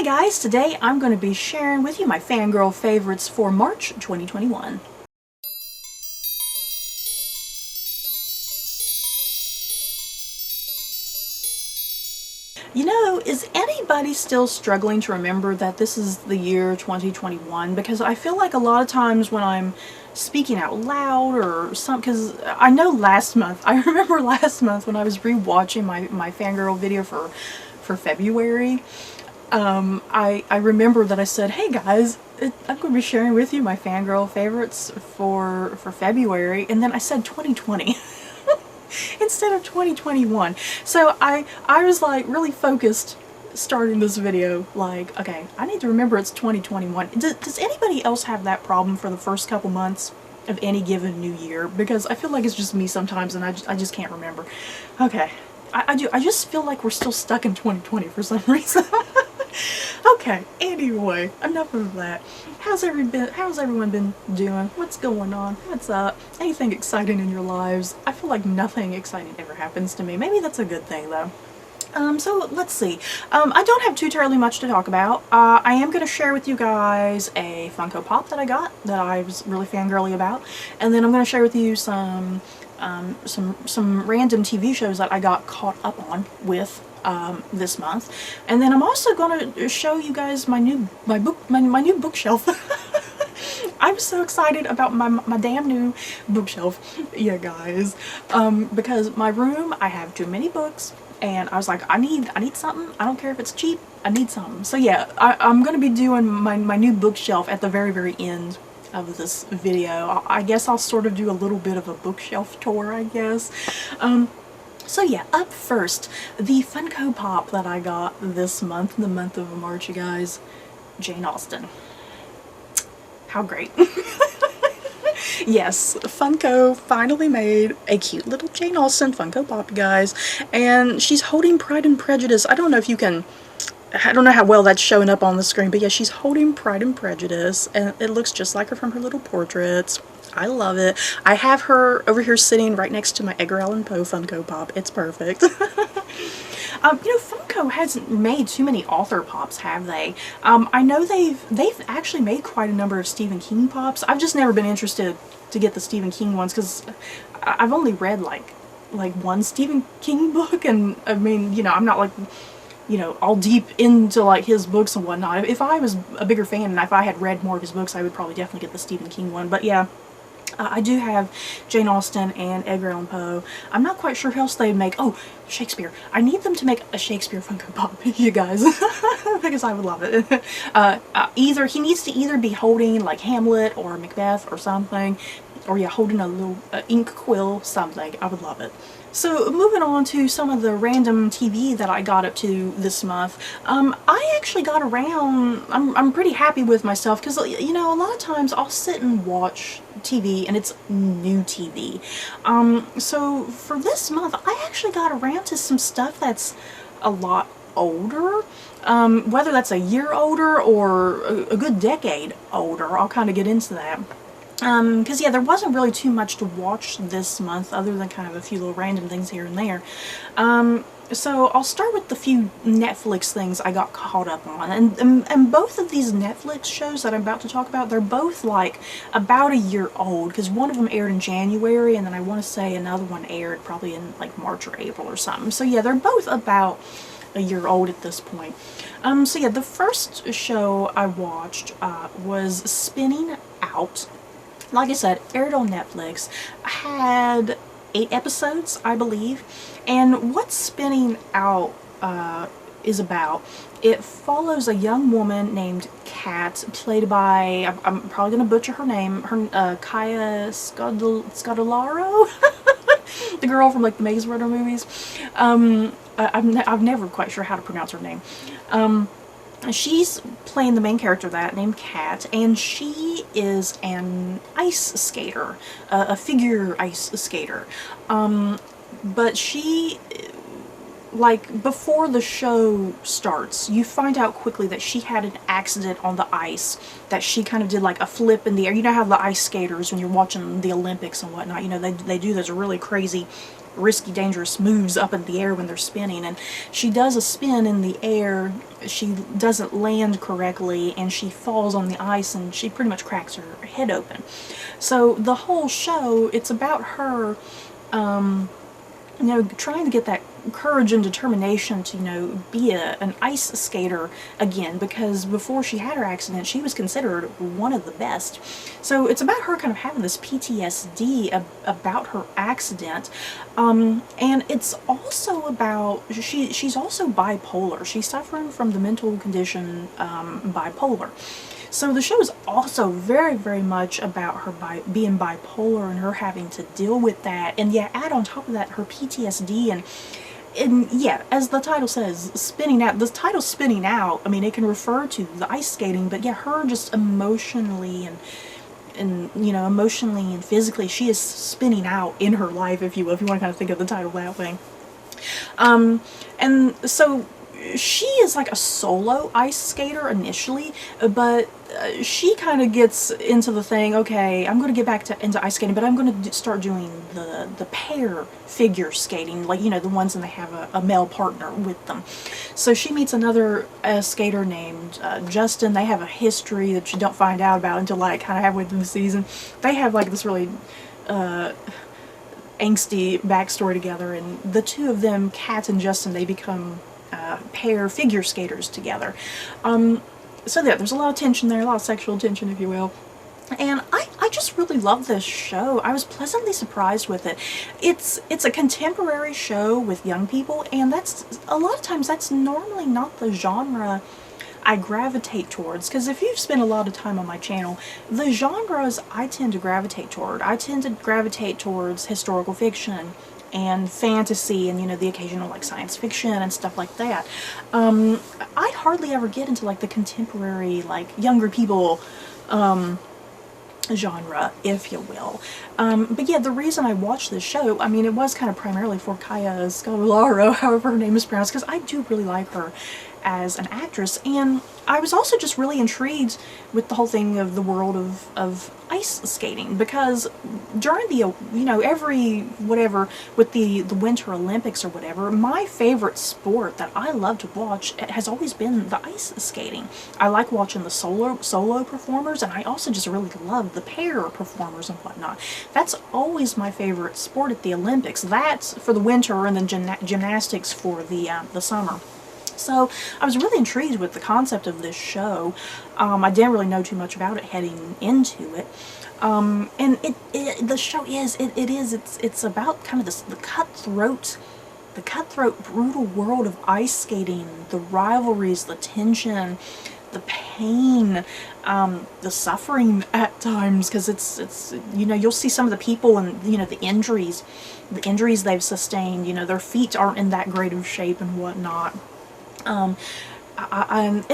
guys, today I'm going to be sharing with you my fangirl favorites for March 2021. You know, is anybody still struggling to remember that this is the year 2021? Because I feel like a lot of times when I'm speaking out loud or something, because I know last month, I remember last month when I was rewatching my fangirl video for February, I remember that I said, hey guys, I'm going to be sharing with you my fangirl favorites for February, and then I said 2020. Instead of 2021. So I was like really focused starting this video, like, okay, I need to remember it's 2021. Does anybody else have that problem for the first couple months of any given new year? Because I feel like it's just me sometimes and I just can't remember. Okay, I do. I just feel like we're still stuck in 2020 for some reason. Okay, anyway, enough of that. How's everyone been doing? What's going on? What's up? Anything exciting in your lives? I feel like nothing exciting ever happens to me. Maybe that's a good thing though. So let's see. I don't have too terribly much to talk about. I am going to share with you guys a Funko Pop that I got that I was really fangirly about, and then I'm going to share with you some random TV shows that I got caught up on with this month, and then I'm also going to show you guys my new bookshelf. I'm so excited about my damn new bookshelf, yeah guys, because my room, I have too many books, and I was like, I need something. I don't care if it's cheap, I need something. So yeah, I'm going to be doing my new bookshelf at the very end of this video. I guess I'll sort of do a little bit of a bookshelf tour, I guess. So yeah, up first, the Funko Pop that I got this month, the month of March, you guys, Jane Austen. How great. Yes, Funko finally made a cute little Jane Austen Funko Pop, you guys, and she's holding Pride and Prejudice. I don't know how well that's showing up on the screen, but yeah, she's holding Pride and Prejudice, and it looks just like her from her little portraits. I love it. I have her over here sitting right next to my Edgar Allan Poe Funko Pop. It's perfect. You know, Funko hasn't made too many author pops, have they? I know they've actually made quite a number of Stephen King pops. I've just never been interested to get the Stephen King ones because I've only read like one Stephen King book, and I mean, you know, I'm not like, you know, all deep into like his books and whatnot. If I was a bigger fan and if I had read more of his books, I would probably definitely get the Stephen King one. But yeah, I do have Jane Austen and Edgar Allan Poe. I'm not quite sure who else they'd make. Oh, Shakespeare. I need them to make a Shakespeare Funko Pop, you guys, because I would love it. He needs to either be holding like Hamlet or Macbeth or something, or yeah, holding a little ink quill, something. I would love it. So moving on to some of the random TV that I got up to this month, I actually got around. I'm pretty happy with myself because, you know, a lot of times I'll sit and watch TV and it's new TV. So for this month, I actually got around to some stuff that's a lot older. Whether that's a year older or a good decade older, I'll kind of get into that. Because yeah, there wasn't really too much to watch this month other than kind of a few little random things here and there. So I'll start with the few Netflix things I got caught up on, and both of these Netflix shows that I'm about to talk about, they're both like about a year old, because one of them aired in January, and then I want to say another one aired probably in like March or April or something. So yeah, they're both about a year old at this point. So yeah, the first show I watched was Spinning Out. Like I said, aired on Netflix, had 8 episodes, I believe, and what Spinning Out is about, it follows a young woman named Kat, played by, I'm probably going to butcher her name, Kaya Scodelario, the girl from like the Maze Runner movies. I'm never quite sure how to pronounce her name. She's playing the main character of that, named Kat, and she is an ice skater, a figure ice skater. But she, like, before the show starts, you find out quickly that she had an accident on the ice, that she kind of did like a flip in the air. You know how the ice skaters, when you're watching the Olympics and whatnot, you know, they do those really crazy risky, dangerous moves up in the air when they're spinning, and she does a spin in the air, she doesn't land correctly, and she falls on the ice, and she pretty much cracks her head open. So the whole show, it's about her, you know, trying to get that courage and determination to, you know, be an ice skater again, because before she had her accident, she was considered one of the best. So it's about her kind of having this PTSD about her accident, and it's also about, she's also bipolar. She's suffering from the mental condition bipolar. So the show is also very, very much about her being bipolar and her having to deal with that. And yeah, add on top of that her PTSD and yeah, as the title says, spinning out. The title spinning out, I mean, it can refer to the ice skating, but yeah, her just emotionally and you know, emotionally and physically, she is spinning out in her life, if you will, if you want to kind of think of the title that way. And so she is like a solo ice skater initially, but she kind of gets into the thing, okay, I'm going to get back into ice skating, but I'm going to start doing the pair figure skating, like, you know, the ones that they have a male partner with them. So she meets another skater named Justin. They have a history that you don't find out about until like kind of halfway through the season. They have like this really angsty backstory together, and the two of them, Kat and Justin, they become pair figure skaters together. So there's a lot of tension there, a lot of sexual tension, if you will. And I just really love this show. I was pleasantly surprised with it. It's a contemporary show with young people, and that's, a lot of times, that's normally not the genre I gravitate towards, because if you've spent a lot of time on my channel, the genres I tend to gravitate towards historical fiction and fantasy, and, you know, the occasional like science fiction and stuff like that. I hardly ever get into like the contemporary, like younger people genre, if you will. But yeah, the reason I watched this show, I mean, it was kind of primarily for Kaya Scalaro, however her name is pronounced, because I do really like her as an actress, and I was also just really intrigued with the whole thing of the world of ice skating, because during the, you know, every whatever with the Winter Olympics or whatever, my favorite sport that I love to watch has always been the ice skating. I like watching the solo performers, and I also just really love the pair performers and whatnot. That's always my favorite sport at the Olympics. That's for the winter, and then gymnastics for the summer. So I was really intrigued with the concept of this show. I didn't really know too much about it heading into it. And the show is, it's about kind of this, the cutthroat, brutal world of ice skating, the rivalries, the tension, the pain, the suffering at times, because it's, you know, you'll see some of the people and, you know, the injuries they've sustained, you know, their feet aren't in that great of shape and whatnot. And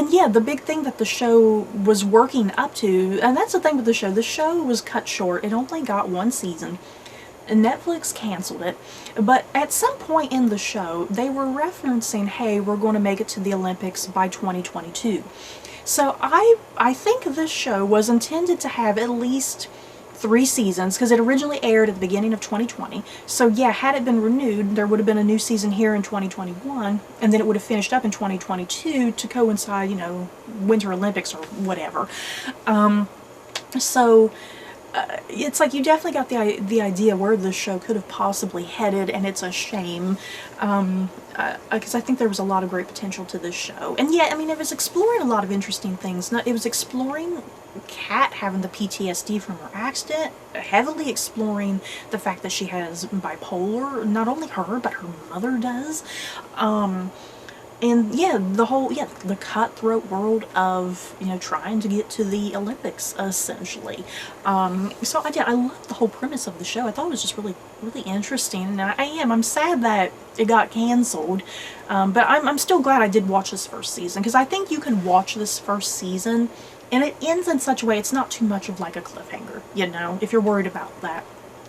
yeah, the big thing that the show was working up to, and that's the thing with the show was cut short. It only got one season, and Netflix canceled it. But at some point in the show, they were referencing, hey, we're going to make it to the Olympics by 2022. So I think this show was intended to have at least 3 seasons, because it originally aired at the beginning of 2020. So yeah, had it been renewed, there would have been a new season here in 2021, and then it would have finished up in 2022 to coincide, you know, Winter Olympics or whatever. So it's like you definitely got the idea where this show could have possibly headed, and it's a shame, because I think there was a lot of great potential to this show. And yeah, I mean, it was exploring a lot of interesting things. It was exploring Kat having the PTSD from her accident, heavily exploring the fact that she has bipolar. Not only her, but her mother does. And yeah, the cutthroat world of, you know, trying to get to the Olympics, essentially. So I love the whole premise of the show. I thought it was just really, really interesting, and I'm sad that it got canceled, but I'm still glad I did watch this first season, because I think you can watch this first season, and it ends in such a way it's not too much of like a cliffhanger, you know, if you're worried about that.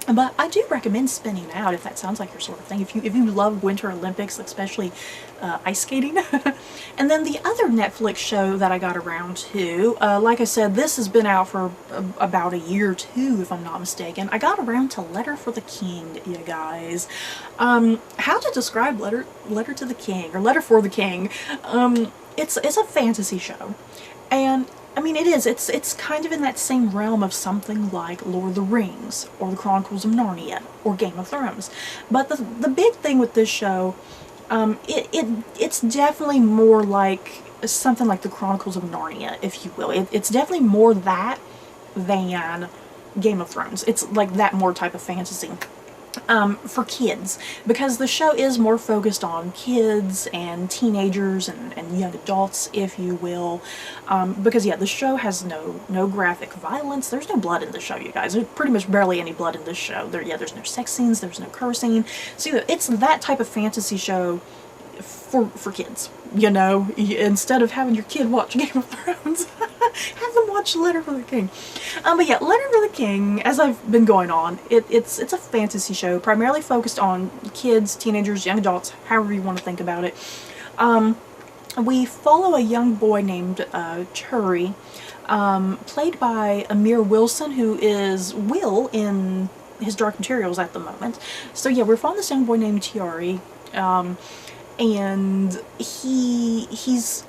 But I do recommend spinning out if that sounds like your sort of thing. If you love Winter Olympics, especially ice skating. And then the other Netflix show that I got around to, like I said, this has been out for about a year or two, if I'm not mistaken. I got around to Letter for the King, you guys. How to describe Letter to the King, or Letter for the King? It's a fantasy show, and I mean, it's kind of in that same realm of something like Lord of the Rings, or the Chronicles of Narnia, or Game of Thrones. But the big thing with this show, it's definitely more like something like the Chronicles of Narnia, if you will. It's definitely more that than Game of Thrones. It's like that more type of fantasy. For kids, because the show is more focused on kids and teenagers and young adults, if you will, because yeah, the show has no graphic violence. There's no blood in the show, you guys. There's pretty much barely any blood in this show. There's no sex scenes, there's no cursing. So it's that type of fantasy show for kids, you know. Instead of having your kid watch Game of Thrones, have them watch Letter for the King. But yeah, Letter for the King, as I've been going on, it's a fantasy show primarily focused on kids, teenagers, young adults, however you want to think about it. We follow a young boy named Churi, played by Amir Wilson, who is Will in his Dark Materials at the moment. So yeah, we're following this young boy named Churi, and he's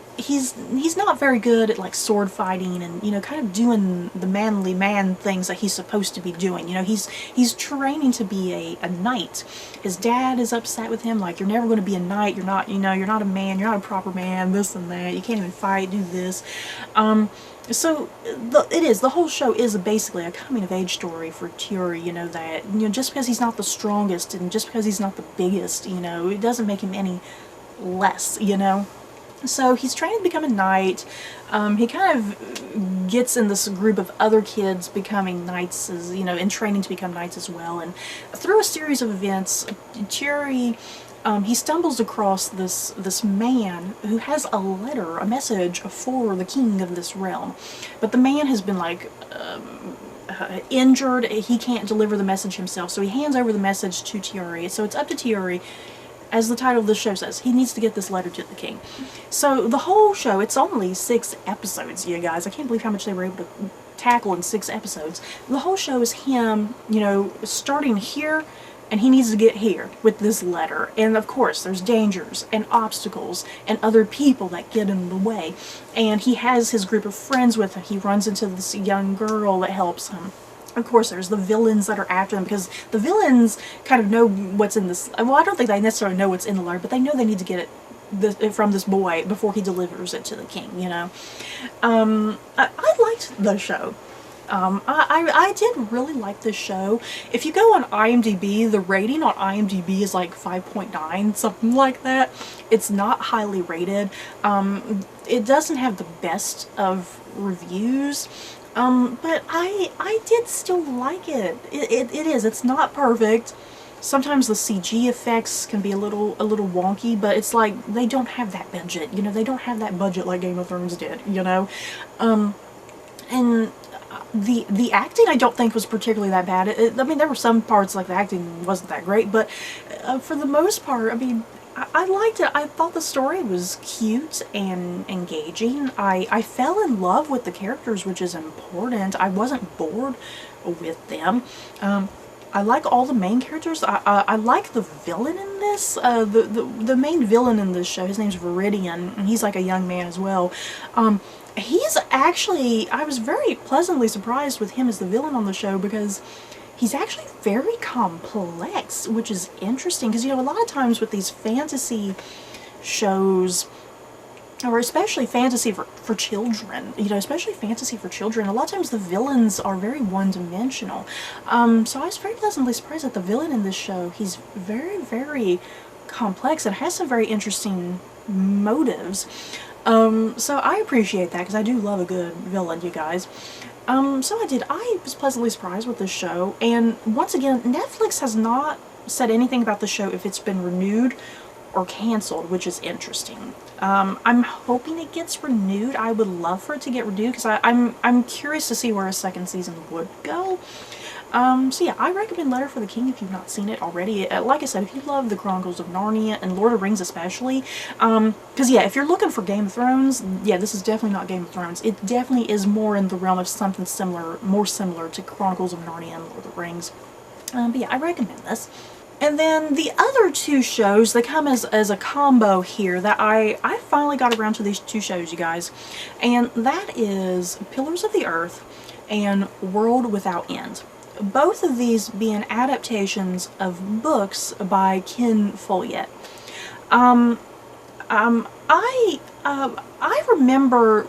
not very good at like sword fighting and, you know, kind of doing the manly man things that he's supposed to be doing. You know, he's training to be a knight. His dad is upset with him, like, you're never going to be a knight, you're not, you know, you're not a man, you're not a proper man, this and that, you can't even fight, do this. So the whole show is basically a coming of age story for Churi, you know, that, you know, just because he's not the strongest and just because he's not the biggest, you know, it doesn't make him any less, you know. So he's trying to become a knight. He kind of gets in this group of other kids becoming knights, as you know, in training to become knights as well. And through a series of events, Churi, he stumbles across this man who has a letter, a message for the king of this realm. But the man has been like injured. He can't deliver the message himself, so he hands over the message to Churi. So it's up to Churi. As the title of the show says, he needs to get this letter to the king. So the whole show, it's only 6 episodes, you guys. I can't believe how much they were able to tackle in 6 episodes. The whole show is him, you know, starting here, and he needs to get here with this letter. And of course, there's dangers and obstacles and other people that get in the way. And he has his group of friends with him. He runs into this young girl that helps him. Of course, there's the villains that are after them, because the villains kind of know what's in this. Well, I don't think they necessarily know what's in the letter, but they know they need to get it from this boy before he delivers it to the king, you know. I liked the show. I did really like this show. If you go on IMDb, the rating on IMDb is like 5.9, something like that. It's not highly rated. It doesn't have the best of reviews. But I did still like it. It's not perfect. Sometimes the CG effects can be a little wonky, but it's like they don't have that budget. You know, they don't have that budget like Game of Thrones did, you know. And the acting I don't think was particularly that bad. I mean, there were some parts like the acting wasn't that great, but for the most part, I mean, I liked it. I thought the story was cute and engaging. I fell in love with the characters, which is important. I wasn't bored with them. I like all the main characters. I like the villain in this. The main villain in this show, his name's Viridian, and he's like a young man as well. He's actually, I was very pleasantly surprised with him as the villain on the show, because he's actually very complex, which is interesting, because, you know, a lot of times with these fantasy shows, or especially fantasy for children, you know, especially fantasy for children, a lot of times the villains are very one-dimensional. So I was very pleasantly surprised that the villain in this show, he's very, very complex and has some very interesting motives. So I appreciate that, because I do love a good villain, you guys. So I was pleasantly surprised with this show, and once again, Netflix has not said anything about the show if it's been renewed or canceled, which is interesting. I'm hoping it gets renewed. I would love for it to get renewed, because I'm curious to see where a second season would go. So yeah, I recommend Letter for the King if you've not seen it already. Like I said, if you love the Chronicles of Narnia and Lord of the Rings especially, because yeah, if you're looking for Game of Thrones, yeah, this is definitely not Game of Thrones. It definitely is more in the realm of something similar, more similar to Chronicles of Narnia and Lord of the Rings. But yeah, I recommend this. And then the other two shows, they come as a combo here that I finally got around to these two shows, you guys. And that is Pillars of the Earth and World Without End. Both of these being adaptations of books by Ken Follett. I remember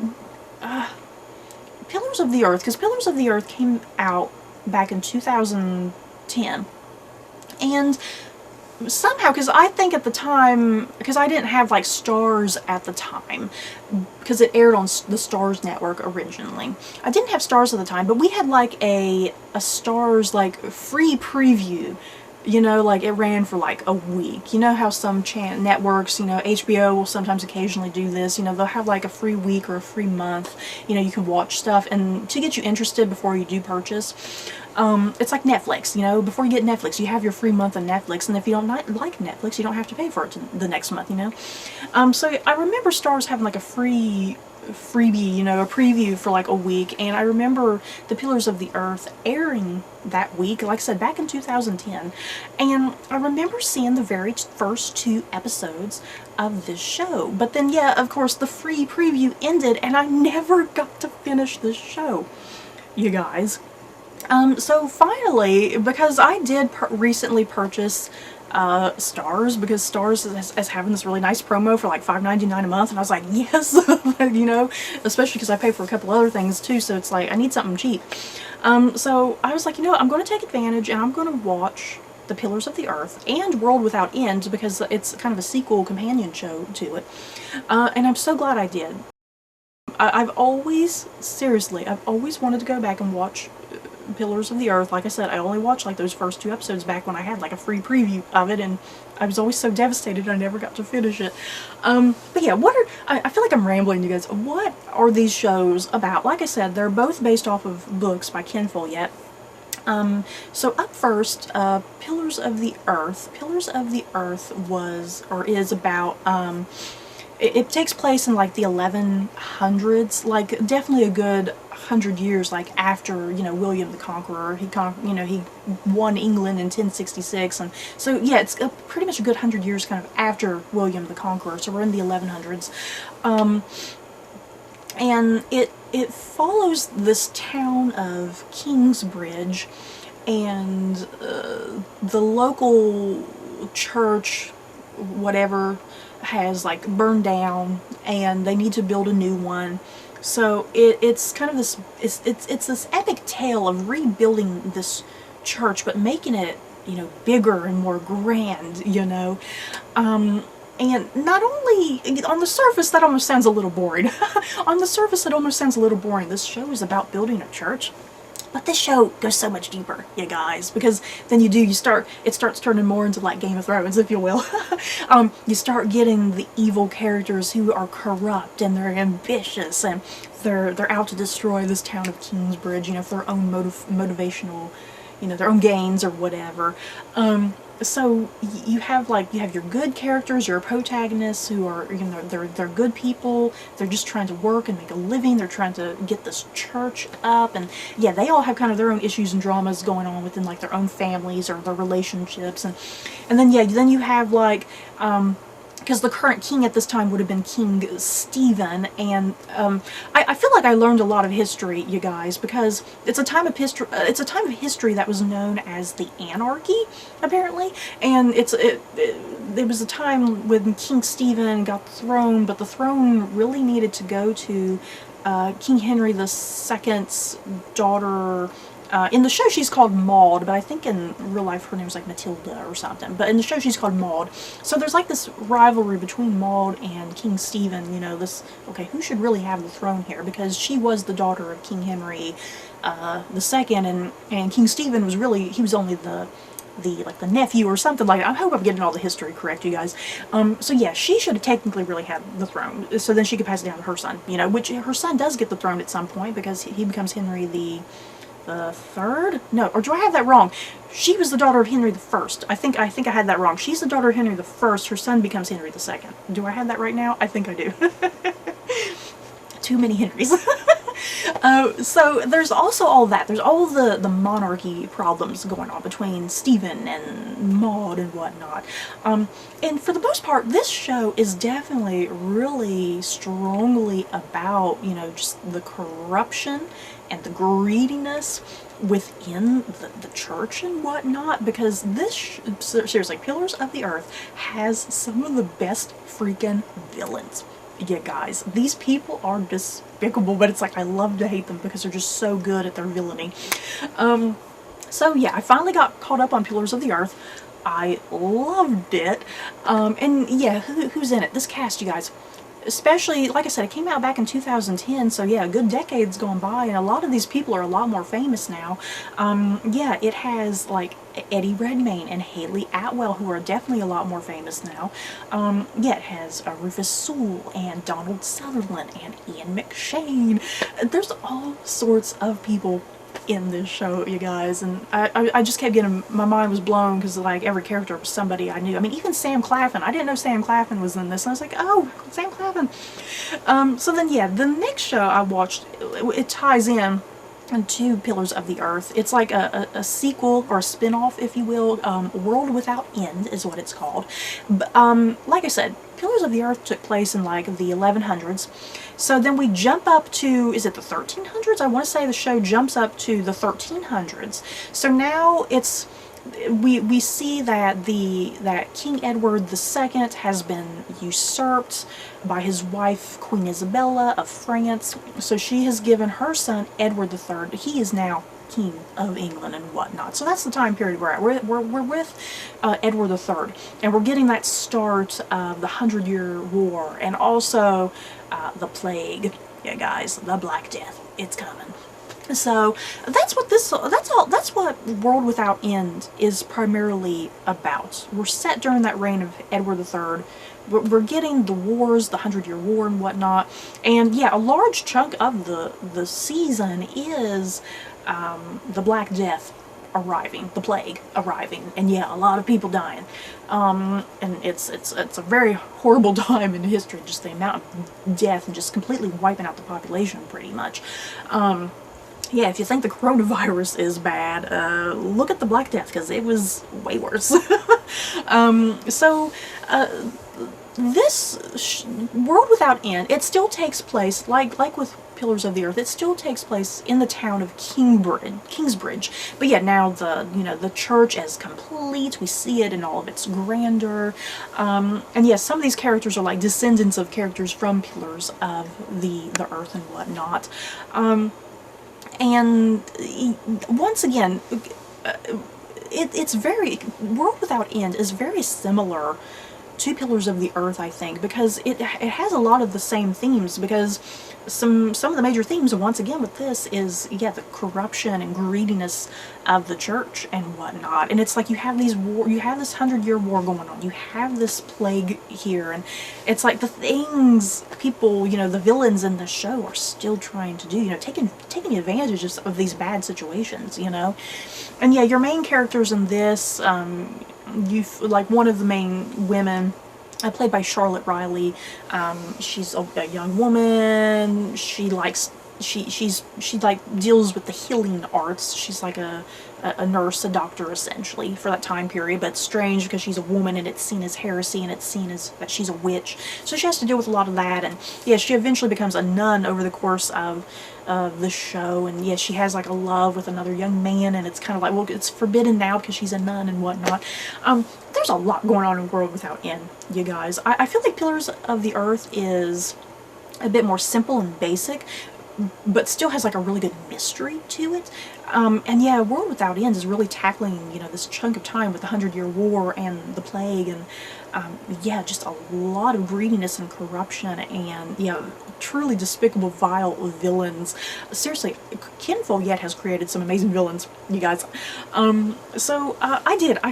Pillars of the Earth, because Pillars of the Earth came out back in 2010. And somehow, because I think at the time, because I didn't have like Stars at the time, because it aired on the Stars network originally. I didn't have Stars at the time, but we had like a Stars like free preview. You know, like it ran for like a week. You know how some networks, you know, HBO will sometimes occasionally do this. You know, they'll have like a free week or a free month. You know, you can watch stuff and to get you interested before you do purchase. It's like Netflix, you know, before you get Netflix, you have your free month of Netflix, and if you don't like Netflix, you don't have to pay for it the next month, you know. So I remember Stars having like a freebie, you know, a preview for like a week, and I remember The Pillars of the Earth airing that week, like I said, back in 2010, and I remember seeing the very first 2 episodes of this show, but then, yeah, of course, the free preview ended, and I never got to finish this show, you guys. So finally, because I did recently purchase Stars, because Stars is having this really nice promo for like $5.99 a month, and I was like, yes, you know, especially because I pay for a couple other things too, so it's like I need something cheap. So I was like, you know what, I'm going to take advantage and I'm going to watch The Pillars of the Earth and World Without End, because it's kind of a sequel companion show to it, and I'm so glad I did. I've always wanted to go back and watch Pillars of the Earth. Like I said, I only watched like those first 2 episodes back when I had like a free preview of it, and I was always so devastated I never got to finish it. But yeah, I feel like I'm rambling, you guys. What are these shows about? Like I said, they're both based off of books by Ken Follett. So up first, Pillars of the Earth. Pillars of the Earth is about, it takes place in like the 1100s, like definitely a good 100 years like after, you know, William the Conqueror. He won England in 1066, and so yeah, it's pretty much a good 100 years kind of after William the Conqueror. So we're in the 1100s, and it follows this town of Kingsbridge, and the local church, whatever, has like burned down, and they need to build a new one. So it's kind of this, it's this epic tale of rebuilding this church, but making it, you know, bigger and more grand, you know. And not only, on the surface, that almost sounds a little boring. On the surface, it almost sounds a little boring. This show is about building a church. But this show goes so much deeper, you guys, because then it starts turning more into like Game of Thrones, if you will. You start getting the evil characters who are corrupt and they're ambitious, and they're out to destroy this town of Kingsbridge, you know, for their own motivational, you know, their own gains or whatever. So you have your good characters, your protagonists, who are, you know, they're good people. They're just trying to work and make a living. They're trying to get this church up, and yeah, they all have kind of their own issues and dramas going on within like their own families or their relationships, and then yeah, then you have like because the current king at this time would have been King Stephen, and I feel like I learned a lot of history, you guys, because it's a time of history. It's a time of history that was known as the Anarchy, apparently, and it was a time when King Stephen got the throne, but the throne really needed to go to King Henry II's daughter. In the show she's called Maud, but I think in real life her name's like Matilda or something. But in the show she's called Maud. So there's like this rivalry between Maud and King Stephen, you know, okay, who should really have the throne here? Because she was the daughter of King Henry II, and King Stephen was really, he was only the nephew or something like that. I hope I'm getting all the history correct, you guys. So yeah, she should have technically really had the throne, so then she could pass it down to her son, you know, which her son does get the throne at some point, because he becomes Henry the the Third? No, or do I have that wrong? She was the daughter of Henry the First. I think I had that wrong. She's the daughter of Henry the First. Her son becomes Henry the Second. Do I have that right now? I think I do. Too many Henrys. So there's also all that. There's all the monarchy problems going on between Stephen and Maud and whatnot. And for the most part, this show is definitely really strongly about, you know, just the corruption and the greediness within the church and whatnot, because this, seriously, Pillars of the Earth has some of the best freaking villains. Yeah, guys, these people are despicable, but it's like I love to hate them because they're just so good at their villainy. So yeah, I finally got caught up on Pillars of the Earth. I loved it. And yeah, who's in it? This cast, you guys. Especially, like I said, it came out back in 2010, so yeah, a good decade's gone by, and a lot of these people are a lot more famous now. Yeah, it has, like, Eddie Redmayne and Haley Atwell, who are definitely a lot more famous now. Yeah, it has Rufus Sewell and Donald Sutherland and Ian McShane. There's all sorts of people in this show, you guys, and I just kept getting, my mind was blown because like every character was somebody I knew. I mean, even Sam Claflin, I didn't know Sam Claflin was in this, and I was like, oh, Sam Claflin. So then yeah, the next show I watched, it ties in to Pillars of the Earth. It's like a sequel or a spin-off, if you will. World Without End is what it's called. But, like I said, Pillars of the Earth took place in like the 1100s. So then we jump up to, is it the 1300s? I want to say the show jumps up to the 1300s. So now it's, we see that that King Edward II has been usurped by his wife Queen Isabella of France. So she has given her son Edward III. He is now King of England and whatnot. So that's the time period we're at. We're with Edward III, and we're getting that start of the 100-Year War, and also the plague. Yeah, guys, the Black Death. It's coming. So that's what World Without End is primarily about. We're set during that reign of Edward III. We're getting the wars, the 100-Year War and whatnot, and yeah, a large chunk of the season is the Black Death arriving, the plague arriving, and yeah, a lot of people dying. And it's a very horrible time in history, just the amount of death and just completely wiping out the population pretty much. Yeah, if you think the coronavirus is bad, look at the Black Death, because it was way worse. This World Without End, it still takes place, like with Pillars of the Earth, it still takes place in the town of Kingsbridge. But yeah, now the church is complete. We see it in all of its grandeur. And yes, some of these characters are like descendants of characters from Pillars of the Earth and whatnot. And once again, it's very, World Without End is very similar to Pillars of the Earth, I think, because it has a lot of the same themes, because some of the major themes, once again, with this is, yeah, the corruption and greediness of the church and whatnot. And it's like you have this 100-Year War going on, you have this plague here, and it's like the things people, the villains in the show are still trying to do, taking advantage of these bad situations, And yeah, your main characters in this, like one of the main women, played by Charlotte Riley. She's a young woman. She like deals with the healing arts. She's like a nurse, a doctor, essentially, for that time period. But it's strange because she's a woman, and it's seen as heresy, and it's seen as that she's a witch. So she has to deal with a lot of that. And yeah, she eventually becomes a nun over the course of the show. And yeah, she has like a love with another young man, and it's kind of like, well, it's forbidden now because she's a nun and whatnot. There's a lot going on in World Without End, you guys. I feel like Pillars of the Earth is a bit more simple and basic, but still has like a really good mystery to it. And yeah, World Without End is really tackling, this chunk of time with the 100-Year War and the plague, and yeah, just a lot of greediness and corruption, and yeah, truly despicable, vile villains. Seriously, Ken Follett has created some amazing villains, you guys. I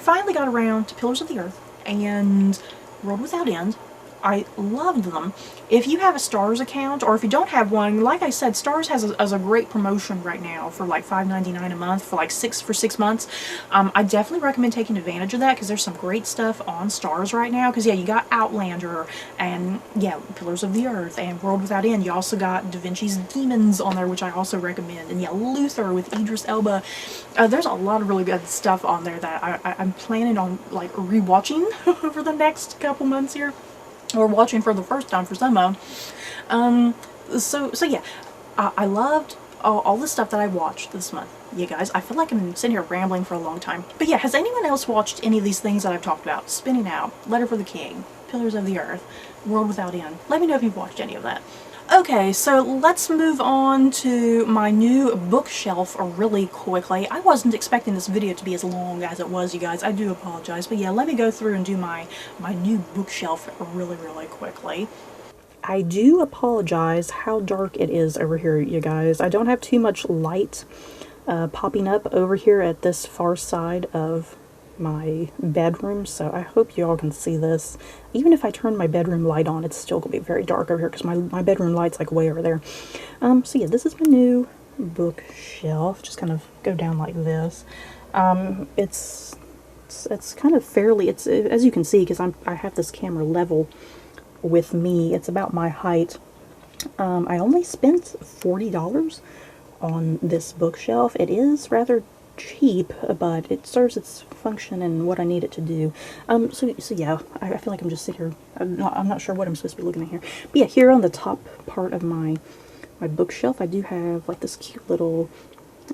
finally got around to Pillars of the Earth and World Without End. I loved them. If you have a Stars account, or if you don't have one, like I said, Stars has a great promotion right now for like $5.99 a month for like 6 months. I definitely recommend taking advantage of that, because there's some great stuff on Stars right now. Because yeah, you got Outlander, and yeah, Pillars of the Earth, and World Without End. You also got Da Vinci's Demons on there, which I also recommend, and yeah, Luther with Idris Elba. There's a lot of really good stuff on there that I'm planning on like rewatching over the next couple months here, or watching for the first time for some of them. So yeah, I loved all the stuff that I watched this month. You guys, I feel like I'm sitting here rambling for a long time. But yeah, has anyone else watched any of these things that I've talked about? Spinning Out, Letter for the King, Pillars of the Earth, World Without End. Let me know if you've watched any of that. Okay, so let's move on to my new bookshelf really quickly. I wasn't expecting this video to be as long as it was, you guys. I do apologize. But yeah, let me go through and do my new bookshelf really quickly. I do apologize how dark it is over here, you guys. I don't have too much light popping up over here at this far side of my bedroom, so I hope you all can see this. Even if I turn my bedroom light on, it's still gonna be very dark over here because my bedroom light's like way over there. So yeah, this is my new bookshelf. Just kind of go down like this. It's kind of fairly, as you can see, because I have this camera level with me, it's about my height. I only spent $40 on this bookshelf. It is rather cheap, but it serves its function and what I need it to do. So yeah, I feel like I'm just sitting here. I'm not sure what I'm supposed to be looking at here. But yeah, here on the top part of my bookshelf, I do have like this cute little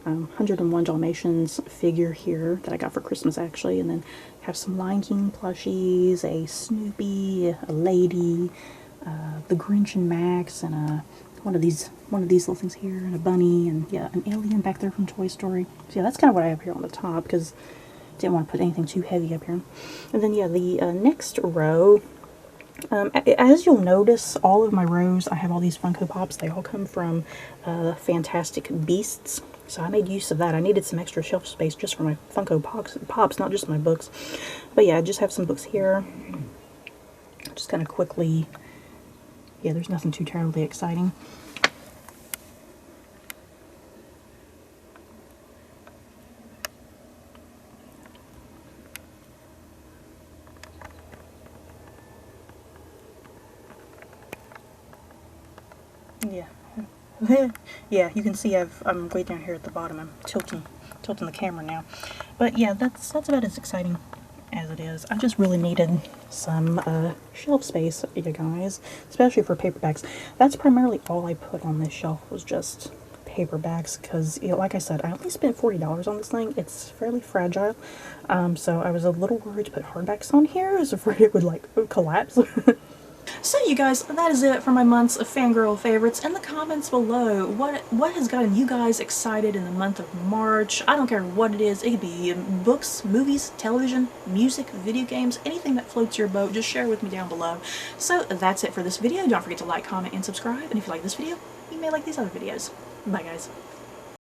101 Dalmatians figure here that I got for Christmas, actually, and then have some Lion King plushies, a Snoopy, a lady, the Grinch and Max, and one of these little things here, and a bunny, and yeah, an alien back there from Toy Story. So yeah, that's kind of what I have here on the top, because I didn't want to put anything too heavy up here. And then yeah, the next row, as you'll notice, all of my rows, I have all these Funko Pops. They all come from Fantastic Beasts. So I made use of that. I needed some extra shelf space just for my Funko Pops, not just my books. But yeah, I just have some books here. Just kind of quickly, yeah, there's nothing too terribly exciting. Yeah. Yeah, you can see I'm way down here at the bottom. I'm tilting the camera now. But yeah, that's about as exciting as it is. I just really needed some shelf space, you guys, especially for paperbacks. That's primarily all I put on this shelf, was just paperbacks, because, you know, like I said, I only spent $40 on this thing. It's fairly fragile, so I was a little worried to put hardbacks on here. I was afraid it would like collapse. So you guys, that is it for my month's of Fangirl favorites. In the comments below, what has gotten you guys excited in the month of March? I don't care what it is. It could be books, movies, television, music, video games, anything that floats your boat. Just share with me down below. So that's it for this video. Don't forget to like, comment, and subscribe. And if you like this video, you may like these other videos. Bye guys.